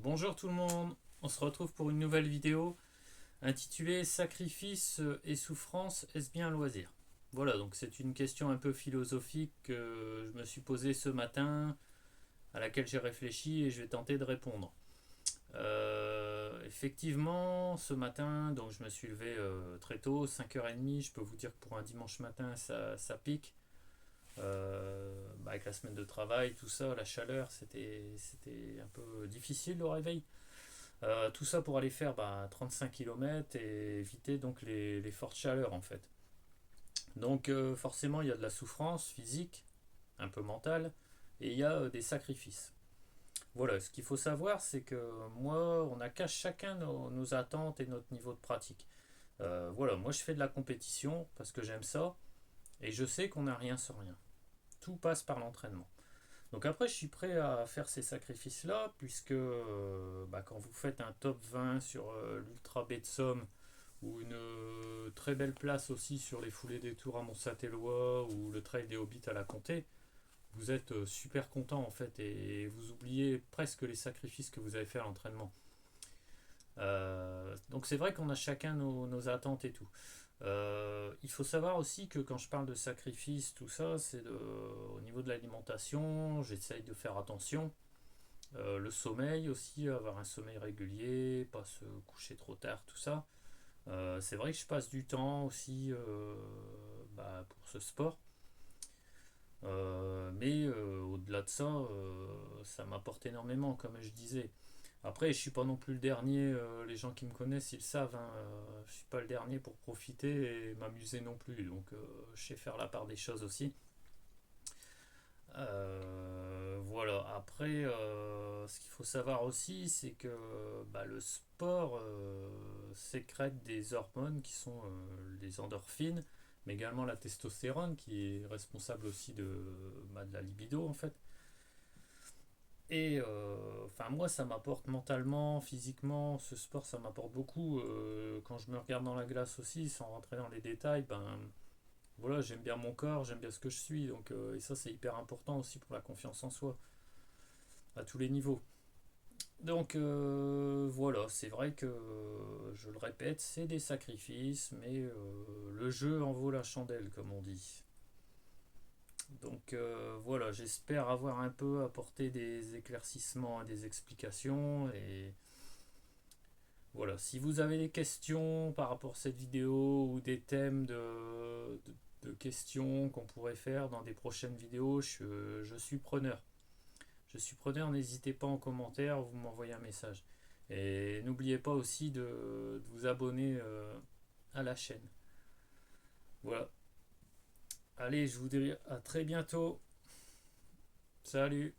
Bonjour tout le monde, on se retrouve pour une nouvelle vidéo intitulée Sacrifice et souffrance, est-ce bien un loisir? Voilà, donc c'est une question un peu philosophique que je me suis posée ce matin, à laquelle j'ai réfléchi et je vais tenter de répondre. Effectivement, ce matin, donc je me suis levé très tôt, 5h30. Je peux vous dire que pour un dimanche matin, ça pique. Avec la semaine de travail, tout ça, la chaleur, c'était un peu difficile le réveil. Tout ça pour aller faire 35 km et éviter donc les fortes chaleurs en fait. Donc forcément il y a de la souffrance physique, un peu mentale, et il y a des sacrifices. Voilà, ce qu'il faut savoir c'est que moi on a qu'à chacun nos attentes et notre niveau de pratique. Voilà, moi je fais de la compétition parce que j'aime ça et je sais qu'on n'a rien sans rien. Tout passe par l'entraînement. Donc après, je suis prêt à faire ces sacrifices-là, puisque quand vous faites un top 20 sur l'Ultra B de Somme, ou une très belle place aussi sur les foulées des tours à Mont-Saint-Éloi, ou le trail des Hobbits à la Comté, vous êtes super content en fait, et vous oubliez presque les sacrifices que vous avez fait à l'entraînement. Donc c'est vrai qu'on a chacun nos attentes et tout. Il faut savoir aussi que quand je parle de sacrifice, tout ça, au niveau de l'alimentation, j'essaye de faire attention. Le sommeil aussi, avoir un sommeil régulier, pas se coucher trop tard, tout ça. C'est vrai que je passe du temps aussi pour ce sport. Mais au-delà de ça, ça m'apporte énormément, comme je disais. Après, je suis pas non plus le dernier. Les gens qui me connaissent, ils le savent. Je suis pas le dernier pour profiter et m'amuser non plus. Donc, je sais faire la part des choses aussi. Voilà. Après, ce qu'il faut savoir aussi, c'est que le sport sécrète des hormones qui sont les endorphines, mais également la testostérone, qui est responsable aussi de la libido en fait. Et moi, ça m'apporte mentalement, physiquement, ce sport, ça m'apporte beaucoup. Quand je me regarde dans la glace aussi, sans rentrer dans les détails, voilà, j'aime bien mon corps, j'aime bien ce que je suis. Donc, et ça, c'est hyper important aussi pour la confiance en soi, à tous les niveaux. Donc, voilà, c'est vrai que, je le répète, c'est des sacrifices, mais le jeu en vaut la chandelle, comme on dit. Donc voilà, j'espère avoir un peu apporté des éclaircissements et des explications. Et voilà, si vous avez des questions par rapport à cette vidéo ou des thèmes de questions qu'on pourrait faire dans des prochaines vidéos, je suis preneur. Je suis preneur, n'hésitez pas en commentaire, vous m'envoyez un message. Et n'oubliez pas aussi de vous abonner à la chaîne. Voilà. Allez, je vous dis à très bientôt. Salut.